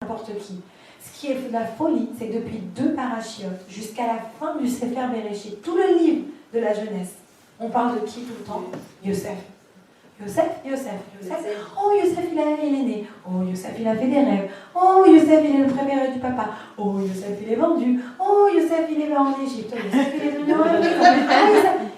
n'importe qui. Ce qui est de la folie, c'est que depuis 2 parachiotes jusqu'à la fin du Sefer Bereshit, tout le livre de la jeunesse, on parle de qui tout le temps? Yosef. Yosef. Oh, Yosef, il est né. Oh, Yosef, il a fait des rêves. Oh, Yosef, il est le préféré du papa. Oh, Yosef, il est vendu. Oh, Yosef, il est en Égypte. Oh, Yosef, il est devenu en Égypte.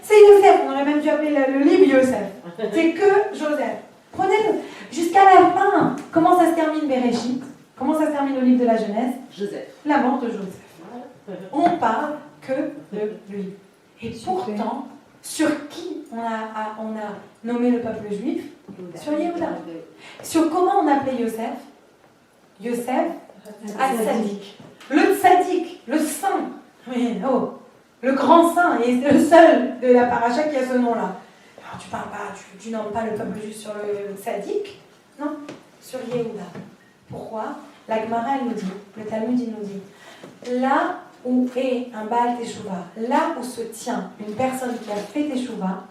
C'est Yosef. On aurait même dû appeler le livre Yosef. C'est que Joseph. Prenez-le. Jusqu'à la fin. Comment ça se termine Bereshit? Comment ça se termine le livre de la Genèse? Joseph. La mort de Joseph. On parle que de lui. Et pourtant, sur qui on a nommé le peuple juif? Sur Yehuda. Sur comment on appelait Yosef? Yosef al-Tzadik. Le Tzadik, le saint. Oui, oh, le grand saint, et c'est le seul de la paracha qui a ce nom-là. Alors tu parles pas, tu nommes pas le peuple juif sur le Tzadik, non, sur Yehuda. Pourquoi? La Gemara, elle nous dit, le Talmud, il nous dit, là où est un Baal Teshuva, là où se tient une personne qui a fait Teshuva,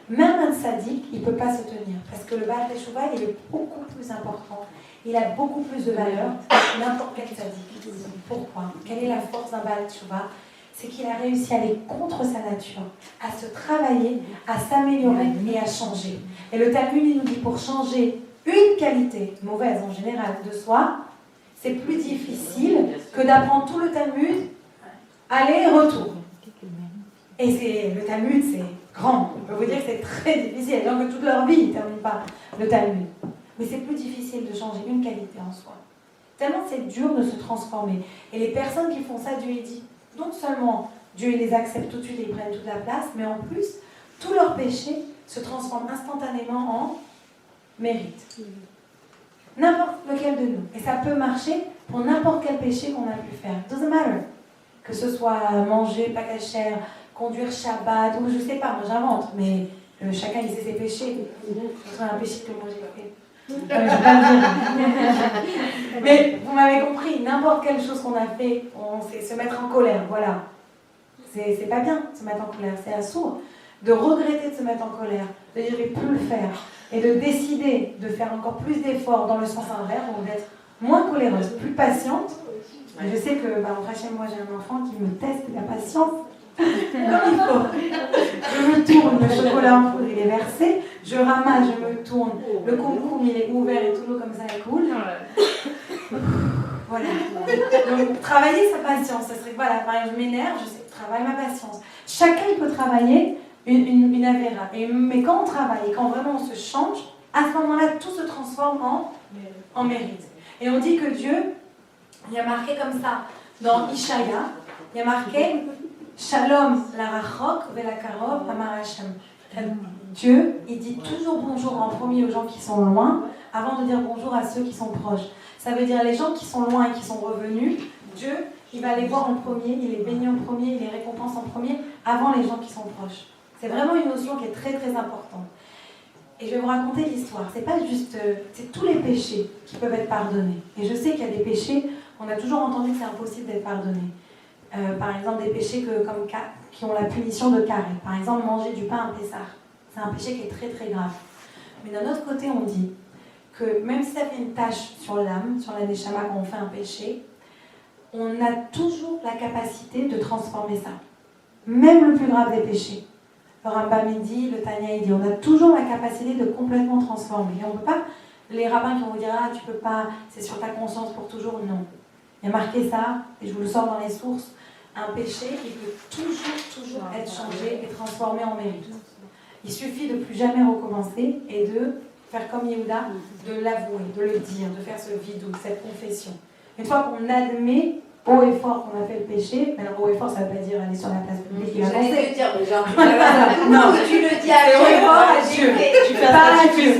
même un Tzadik, il ne peut pas se tenir. Parce que le Baal Teshuva, il est beaucoup plus important. Il a beaucoup plus de valeur que n'importe quel Tzadik. Pourquoi? Quelle est la force d'un Baal Teshuva? C'est qu'il a réussi à aller contre sa nature, à se travailler, à s'améliorer et à changer. Et le Talmud, il nous dit, pour changer une qualité, mauvaise en général, de soi, c'est plus difficile que d'apprendre tout le Talmud, aller et retour. Et le Talmud, c'est grand. On peut vous dire que c'est très difficile. Il y a des gens que toute leur vie, ils ne terminent pas le Talmud. Mais c'est plus difficile de changer une qualité en soi. Tellement c'est dur de se transformer. Et les personnes qui font ça, Dieu dit, non seulement Dieu les accepte tout de suite et ils prennent toute la place, mais en plus, tous leurs péchés se transforment instantanément en mérite. N'importe lequel de nous. Et ça peut marcher pour n'importe quel péché qu'on a pu faire. Doesn't matter. Que ce soit manger, pas cachère, conduire Shabbat, ou je sais pas, moi j'invente, mais chacun il sait ses péchés. C'est un péché que moi j'ai fait. Je vais pas le dire. Mais vous m'avez compris, n'importe quelle chose qu'on a fait, c'est se mettre en colère, voilà. C'est pas bien de se mettre en colère, c'est assourd. De regretter de se mettre en colère, de dire je ne vais plus le faire, et de décider de faire encore plus d'efforts dans le sens inverse, donc d'être moins coléreuse, plus patiente. Je sais que, enfin, chez moi, j'ai un enfant qui me teste la patience comme il faut. Je me tourne, le chocolat en poudre, il est versé, je ramasse, je me tourne, le concombre, il est ouvert et tout l'eau comme ça, elle coule. Voilà. Donc, travailler sa patience, ça serait, voilà, par exemple, je m'énerve, je sais, je travaille ma patience. Chacun, il peut travailler une avéra. Mais quand on travaille et quand vraiment on se change, à ce moment-là, tout se transforme en mérite. Et on dit que Dieu, il y a marqué comme ça, dans Ishaya, il y a marqué Shalom la rachok vela karov amar Hashem. Dieu, il dit toujours bonjour en premier aux gens qui sont loin, avant de dire bonjour à ceux qui sont proches. Ça veut dire les gens qui sont loin et qui sont revenus, Dieu, il va les voir en premier, il les bénit en premier, il les récompense en premier, avant les gens qui sont proches. C'est vraiment une notion qui est très très importante. Et je vais vous raconter l'histoire. C'est pas juste, c'est tous les péchés qui peuvent être pardonnés. Et je sais qu'il y a des péchés, on a toujours entendu que c'est impossible d'être pardonné. Par exemple, des péchés qui ont la punition de carré. Par exemple, manger du pain à Pessah. C'est un péché qui est très très grave. Mais d'un autre côté, on dit que même si ça fait une tache sur l'âme, sur la neshama, quand on fait un péché, on a toujours la capacité de transformer ça. Même le plus grave des péchés. Le Rambam il dit, le Tanya il dit, on a toujours la capacité de complètement transformer. Et on ne peut pas, les rabbins qui vont vous dire, ah tu peux pas, c'est sur ta conscience pour toujours, non. Il y a marqué ça, et je vous le sors dans les sources, un péché qui peut toujours être changé et transformé en mérite. Il suffit de plus jamais recommencer et de faire comme Yehuda, de l'avouer, de le dire, de faire ce vidou, cette confession. Une fois qu'on admet haut et fort qu'on a fait le péché, mais haut et fort ça ne veut pas dire aller sur la place publique et avancer. Je vais te dire, mais genre, non, tu le dis à haut et fort à Dieu. Tu fais pas à Dieu.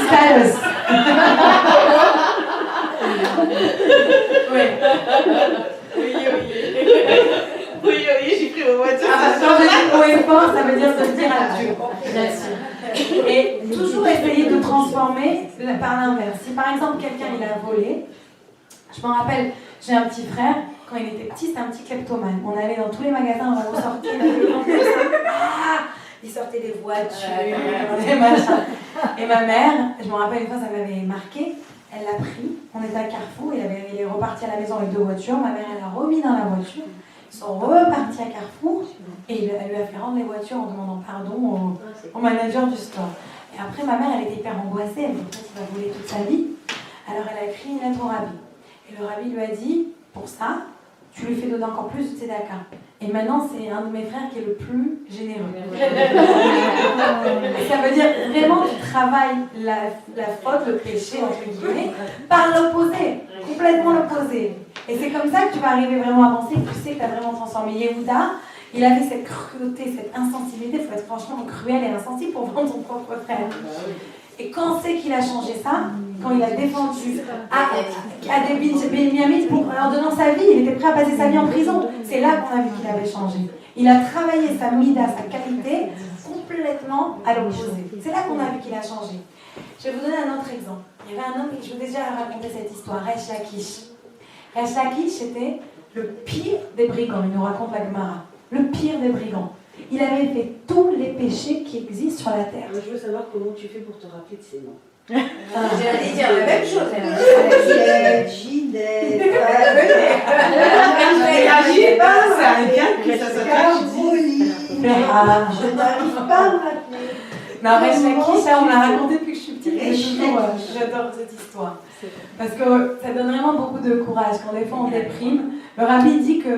Silence. Oui, j'ai pris au voiture. Quand je dis haut et fort, ça veut dire se le dire à Dieu. Bien sûr. Et toujours essayer de transformer par l'inverse. Si par exemple quelqu'un il a volé, je me rappelle, j'ai un petit frère, quand il était petit, c'était un petit kleptomane. On allait dans tous les magasins, on ressortait, il sortait des voitures, des machins. Et ma mère, je me rappelle une fois, ça m'avait marqué, elle l'a pris, on était à Carrefour, il est reparti à la maison avec 2 voitures, ma mère elle l'a remis dans la voiture, ils sont repartis à Carrefour, et elle lui a fait rendre les voitures en demandant pardon au manager du store. Et après, ma mère, elle était hyper angoissée, elle me dit qu'il va voler toute sa vie. Alors elle a écrit une lettre au rabbi. Et le rabbi lui a dit, pour ça, tu lui fais donner encore plus de tzedaka. Et maintenant, c'est un de mes frères qui est le plus généreux. Et ça veut dire vraiment tu travailles la faute, le péché, entre guillemets, par l'opposé, complètement l'opposé. Et c'est comme ça que tu vas arriver vraiment à avancer, que tu sais que tu as vraiment transformé. Yehuda, il avait cette cruauté, cette insensibilité, il faut être franchement cruel et insensible pour vendre son propre frère. Et quand c'est qu'il a changé ça, quand il a défendu à des Bényamites pour leur donnant sa vie, il était prêt à passer sa vie en prison. C'est là qu'on a vu qu'il avait changé. Il a travaillé sa mida, sa qualité, complètement à l'opposé. C'est là qu'on a vu qu'il a changé. Je vais vous donner un autre exemple. Il y avait un homme, je vous ai déjà raconté cette histoire, Resh Lakish. Resh Lakish était le pire des brigands, il nous raconte la Gemara. Le pire des brigands. Il avait fait tous les péchés qui existent sur la terre. Je veux savoir comment tu fais pour te rappeler de ces noms. J'allais dire la même chose. C'est un gars qui Je n'arrive pas à me rappeler. Non, Resh Lakish, ça on me l'a raconté depuis que je suis petite. J'adore cette histoire. Parce que ça donne vraiment beaucoup de courage. Quand des fois on déprime, le rabbi dit que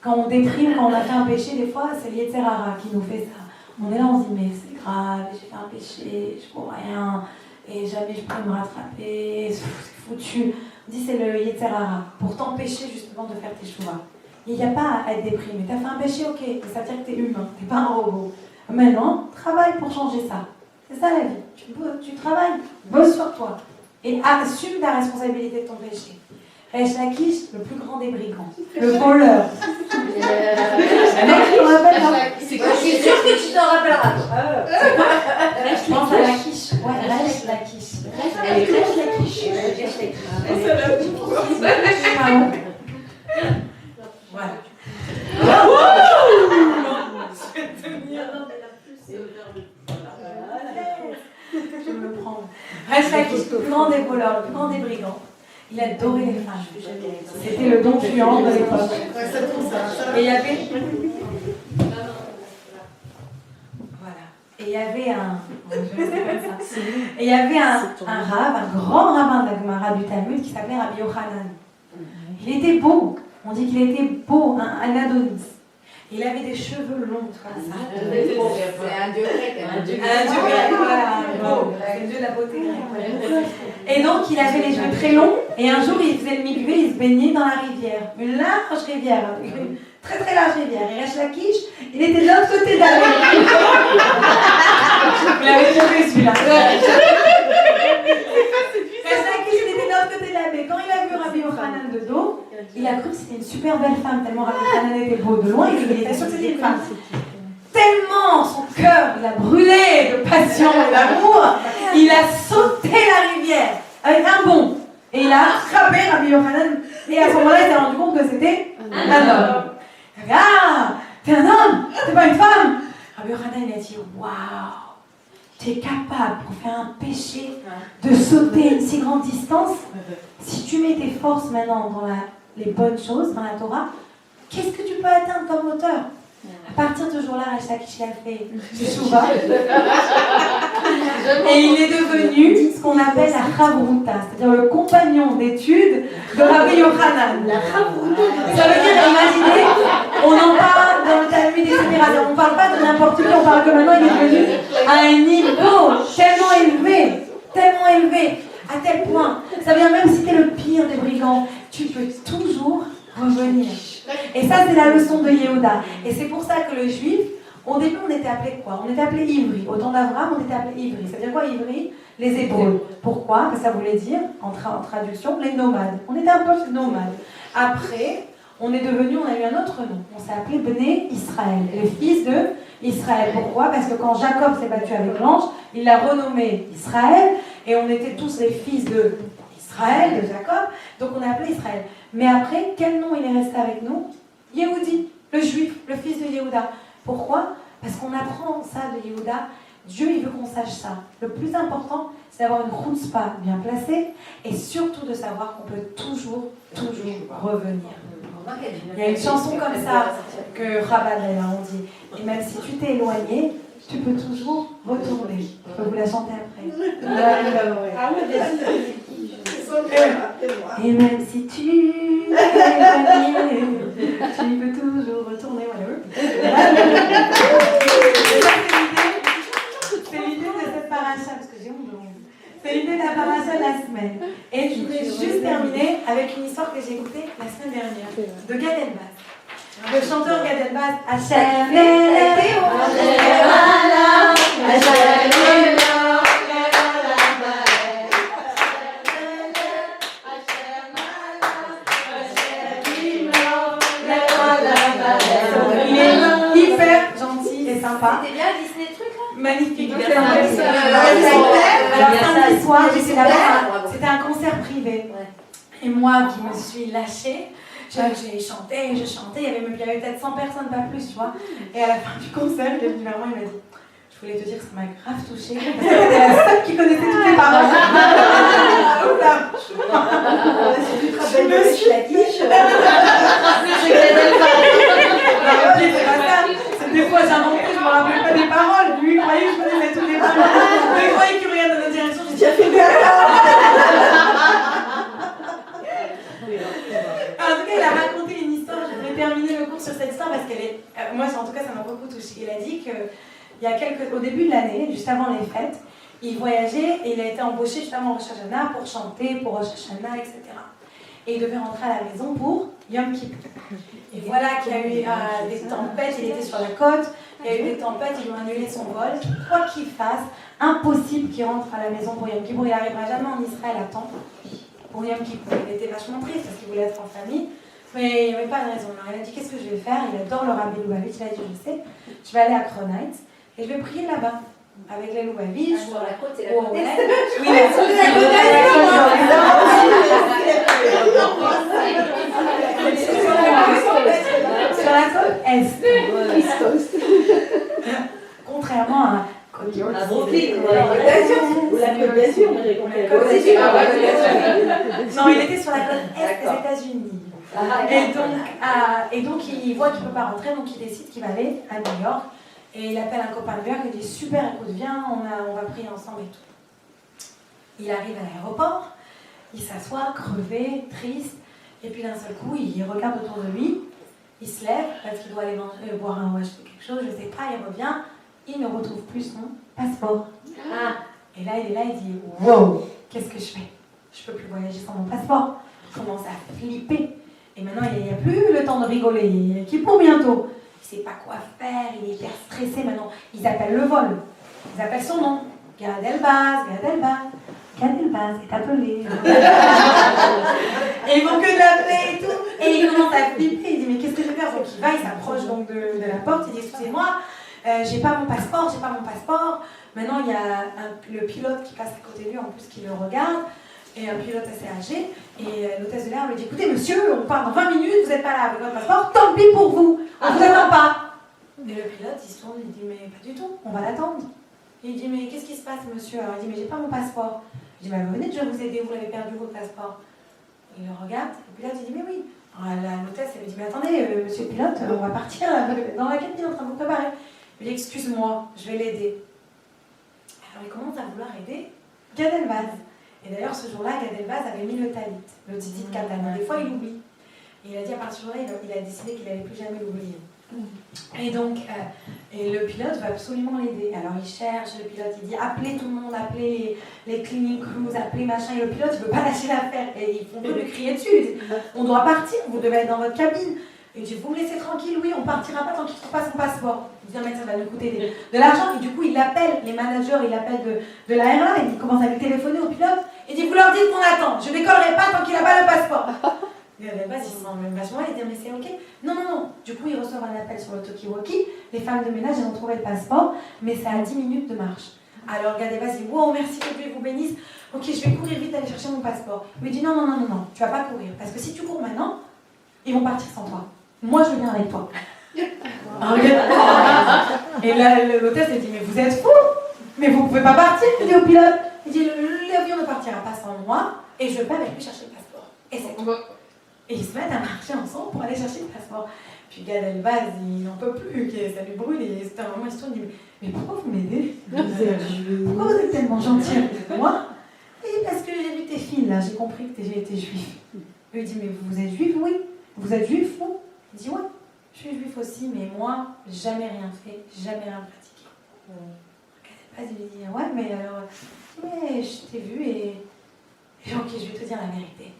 quand on déprime, quand on a fait un péché, des fois c'est Yetzer Hara qui nous fait ça. On est là, on se dit mais c'est grave, j'ai fait un péché, je ne vaux rien, et jamais je pourrais me rattraper, c'est foutu. On dit c'est le Yetzer Hara, pour t'empêcher justement de faire tes choix. Il n'y a pas à être déprimé. Tu as fait un péché, ok, mais ça veut dire que tu es humain, tu n'es pas un robot. Maintenant, travaille pour changer ça. C'est ça la vie. Tu travailles, bosse sur toi. Et assume ta responsabilité de ton péché. Resh Lakish, le plus grand des brigands, le voleur. C'est quoi? Je suis sûre que tu t'en rappelleras. Je pense à Lakish. Ouais, Resh Lakish. Resh Lakish. Voilà. Je vais me prendre. Resh Lakish, le plus grand des voleurs, le plus grand des brigands. Il adorait les femmes. C'était le don Juan de l'époque. Et il y avait... Voilà. Et il y avait un rave, un grand rabbin de la Gemara du Talmud qui s'appelait Rabbi Yochanan. Il était beau. On dit qu'il était beau, un Adonis. Il avait des cheveux longs comme ça. C'est un dieu grec. Un dieu grec, voilà. C'est le dieu de la beauté grecque. Et donc, il avait les cheveux très longs. Et un jour, il faisait le mikvé, il se baignait dans la rivière. Une large rivière. Une très très large rivière. Et Resh Lakish, il était de l'autre côté de la rivière. Il avait trouvé celui-là. Resh Lakish, il était de l'autre côté de la baie. Quand il a vu Rabbi Yochanan de dos, il a cru que c'était une super belle femme, tellement Rabbi Yochanan était beau de loin, il était sûr que c'était une femme. Tellement son cœur, il a brûlé de passion et d'amour, il a sauté la rivière avec un bond. Et il a attrapé Rabbi Yochanan. Et à ce moment-là, il s'est rendu compte que c'était un homme. Il a dit, ah, t'es un homme, t'es pas une femme. Rabbi Yochanan, il a dit, waouh, tu es capable pour faire un péché de sauter une si grande distance. Si tu mets tes forces maintenant dans les bonnes choses, dans la Torah, qu'est-ce que tu peux atteindre comme hauteur? À partir de ce jour-là, Resh Lakish a fait Teshuvah. Et il est devenu ce qu'on appelle la Chavruta, c'est-à-dire le compagnon d'études de Rabbi Yochanan. Ça veut dire, imaginez, on en parle dans le Talmud, etc. On ne parle pas de n'importe qui, on parle que maintenant il est devenu à un niveau tellement élevé, à tel point. Ça veut dire même si tu es le pire des brigands, tu peux toujours revenir. Et ça, c'est la leçon de Yehuda. Et c'est pour ça que le juif, au début, on était appelé quoi? On était appelé Ivri. Au temps d'Abraham, on était appelé Ivri. Ça veut dire quoi, Ivri? Les Hébreux. Pourquoi? Que ça voulait dire, en traduction, les nomades. On était un peuple nomade. Après, on est devenu, on a eu un autre nom. On s'est appelé Bné Israël, les fils de Israël. Pourquoi? Parce que quand Jacob s'est battu avec l'ange, il l'a renommé Israël. Et on était tous les fils de Israël, de Jacob. Donc on a appelé Israël. Mais après, quel nom il est resté avec nous? Yehudi, le juif, le fils de Yehuda. Pourquoi? Parce qu'on apprend ça de Yehuda, Dieu, il veut qu'on sache ça. Le plus important, c'est d'avoir une chutzpah bien placée et surtout de savoir qu'on peut toujours revenir. Il y a une chanson comme ça que Chabad on dit. Et même si tu t'es éloigné, tu peux toujours retourner. Je peux vous la chanter après. Et même si tu t'es éloigné, tu peux toujours retourner. C'est l'idée de cette paracha, parce que j'ai honte. C'est l'idée de la paracha de la semaine. Et je voulais juste terminer avec une histoire que j'ai écoutée la semaine dernière, de Gad Elmaleh. Le chanteur Gad Elmaleh, Hachem il est hyper gentil et sympa. C'était bien Disney truc là. Magnifique. Alors samedi soir, j'étais là-bas. C'était un concert privé. Et moi qui me suis lâchée, j'ai chanté, je chantais, il y avait peut-être 100 personnes, pas plus, tu vois. Et à la fin du concert, il est venu vers moi, il m'a dit « Je voulais te dire que ça m'a grave touchée, parce que c'était la seule qui connaissait toutes les paroles. » Je me suis la quiche. C'est pas ça. Des fois, j'inventais, je me rappelais pas des paroles. Lui, il croyait que je connaissais toutes les paroles. Il croyait qu'il regarde dans notre direction, j'ai dit « En tout cas, il a raconté une histoire. Je vais terminer le cours sur cette histoire parce qu'elle est. Moi, en tout cas, ça m'a beaucoup touchée. Il a dit qu'au début de l'année, juste avant les fêtes, il voyageait et il a été embauché juste avant Rosh Hashanah pour chanter, pour Rosh Hashanah, etc. Et il devait rentrer à la maison pour Yom Kippur. Et voilà qu'il y a eu des tempêtes, il était sur la côte, il y a eu des tempêtes, ils lui ont annulé son vol. Quoi qu'il fasse, impossible qu'il rentre à la maison pour Yom Kippur. Il n'arrivera jamais en Israël à temps. Pour Yom Kippur, il était vachement triste parce qu'il voulait être en famille, mais il n'y avait pas de raison. Alors il a dit qu'est-ce que je vais faire? Il adore le Rabbi Lubavitch. Il a dit je sais, je vais aller à Kronheitz et je vais prier là-bas avec les Lubavitch. Sur la côte, c'est la côte. Oui, la côte, sur la côte est. Contrairement à Brooklyn, non, il était sur la côte est des États-Unis. Et donc il voit qu'il ne peut pas rentrer, donc il décide qu'il va aller à New York. Et il appelle un copain de New York et dit super, écoute, viens, on va prier ensemble et tout. Il arrive à l'aéroport, il s'assoit, crevé, triste, et puis d'un seul coup, il regarde autour de lui, il se lève parce qu'il doit aller boire un ou acheter quelque chose, je ne sais pas, il revient, il ne retrouve plus son passeport. Et là, il est là, il dit wow, qu'est-ce que je fais? Je ne peux plus voyager sans mon passeport. Je commence à flipper. Et maintenant, il n'y a plus le temps de rigoler, il est pour bientôt. Il ne sait pas quoi faire, il est hyper stressé maintenant. Ils appellent le vol, ils appellent son nom. Gad Elmaleh est appelé. Et ils vont que de l'appeler et tout. Et il commence à flipper, il dit mais qu'est-ce que je vais faire? Donc il va, il s'approche donc de la porte, il dit excusez-moi, j'ai pas mon passeport. Maintenant il y a le pilote qui passe à côté de lui en plus qui le regarde. Et un pilote assez âgé, et l'hôtesse de l'air lui dit écoutez monsieur, on part dans 20 minutes, vous n'êtes pas là avec votre passeport, tant pis pour vous, on ne vous attend pas. Et le pilote il se tourne, il dit mais pas du tout, on va l'attendre. Et il dit mais qu'est-ce qui se passe monsieur? Alors il dit mais j'ai pas mon passeport. Il dit mais venez, je vais vous aider, vous l'avez perdu votre passeport. Il le regarde, le pilote il dit mais oui. Alors l'hôtesse elle lui dit mais attendez monsieur le pilote, on va partir dans la cabine en train de vous préparer. Il dit excuse-moi, je vais l'aider. Alors il commence à vouloir aider Gad Elmaleh. Et d'ailleurs, ce jour-là, Gad Elmaleh avait mis le talit, le tzitzit de Katan. Des fois, il oublie. Et il a dit à partir de là, il a décidé qu'il n'allait plus jamais l'oublier. Et donc, et le pilote va absolument l'aider. Alors, il cherche, le pilote, il dit appelez tout le monde, appelez les cleaning crews, appelez machin. Et le pilote, il ne veut pas lâcher l'affaire. Et ils font que lui crier dessus. Ils disent on doit partir, vous devez être dans votre cabine. Et il dit vous me laissez tranquille, oui, on ne partira pas tant qu'il ne trouve pas son passeport. Il dit non, mais ça va nous coûter de l'argent. Et du coup, il appelle les managers, il appelle de l'airline, il commence à lui téléphoner au pilote. Il dit vous leur dites qu'on attend, je ne décollerai pas tant qu'il n'a pas le passeport. Et à la base, il se sent même vachement, il dit mais c'est ok. Non. Du coup, il reçoit un appel sur le talkie-walkie. Les femmes de ménage, elles ont trouvé le passeport, mais c'est à 10 minutes de marche. Alors Gad Elmaleh dit wow, merci que Dieu vous bénisse. Ok, je vais courir vite aller chercher mon passeport. Il lui dit non, tu vas pas courir. Parce que si tu cours maintenant, ils vont partir sans toi. Moi, je viens avec toi. Et là, l'hôtesse, elle dit mais vous êtes fou? mais vous pouvez pas partir, il dit au pilote. Il dit, l'avion ne partira pas sans moi, et je vais avec lui chercher le passeport. Et c'est tout. Et ils se mettent à marcher ensemble pour aller chercher le passeport. Puis Gad Elmaleh, il n'en peut plus, ça lui brûle, et c'était un moment, il se tourne, il dit, mais pourquoi vous m'aidez? Pourquoi vous êtes tellement gentil avec moi? Il dit, parce que j'ai vu tes films, là, j'ai compris que j'ai été juif. Il dit, mais vous êtes juif? Oui. Vous êtes juif, vous? Il dit, ouais, je suis juif aussi, mais moi, jamais rien fait, jamais rien pratiqué. Gad Elmaleh, il dit, ouais, mais alors, ouais, je t'ai vu et ok, je vais te dire la vérité.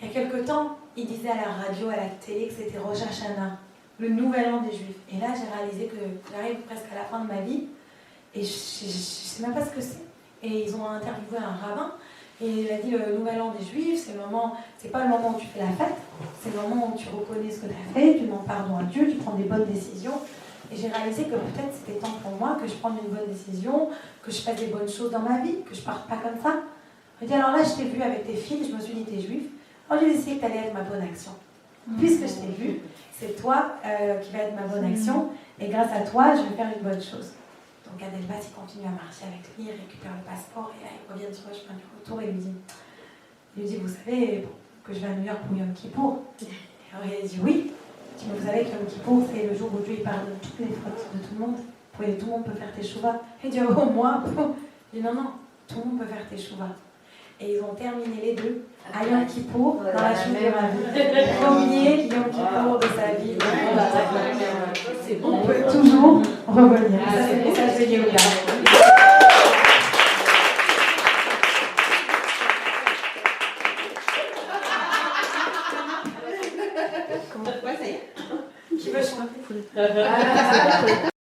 Il y a quelque temps, il disait à la radio, à la télé, que c'était Rosh Hashanah, le nouvel an des Juifs. Et là, j'ai réalisé que j'arrive presque à la fin de ma vie et je ne sais même pas ce que c'est. Et ils ont interviewé un rabbin et il a dit le nouvel an des Juifs, c'est pas le moment où tu fais la fête, c'est le moment où tu reconnais ce que tu as fait, tu demandes pardon à Dieu, tu prends des bonnes décisions. Et j'ai réalisé que peut-être c'était temps pour moi que je prenne une bonne décision, que je fasse des bonnes choses dans ma vie, que je parte pas comme ça. Il dit, alors là, je t'ai vu avec tes filles, je me suis dit, t'es juif. Alors j'ai décidé que t'allais être ma bonne action. Puisque je t'ai vu, c'est toi qui vas être ma bonne action, et grâce à toi, je vais faire une bonne chose. Donc Gad Elmaleh, il continue à marcher avec lui, il récupère le passeport, et là, il revient sur le chemin du retour, et il lui dit, vous savez que je vais à New York pour Yom Kippour? Et alors il dit, oui. Il dit, mais vous savez que Yom Kippour, c'est le jour où Dieu pardonne toutes les fautes de tout le monde. Tout le monde peut faire tes chouvas. Il dit, oh, moi? Il dit, non, tout le monde peut faire tes chouvas. Et ils ont terminé les deux à Yom Kippour dans la chute de Ravi. Premier Yom Kippour de sa vie. On peut toujours revenir. Ça, c'est le message de Yehuda. Comment ça y est? Qui veut chanter?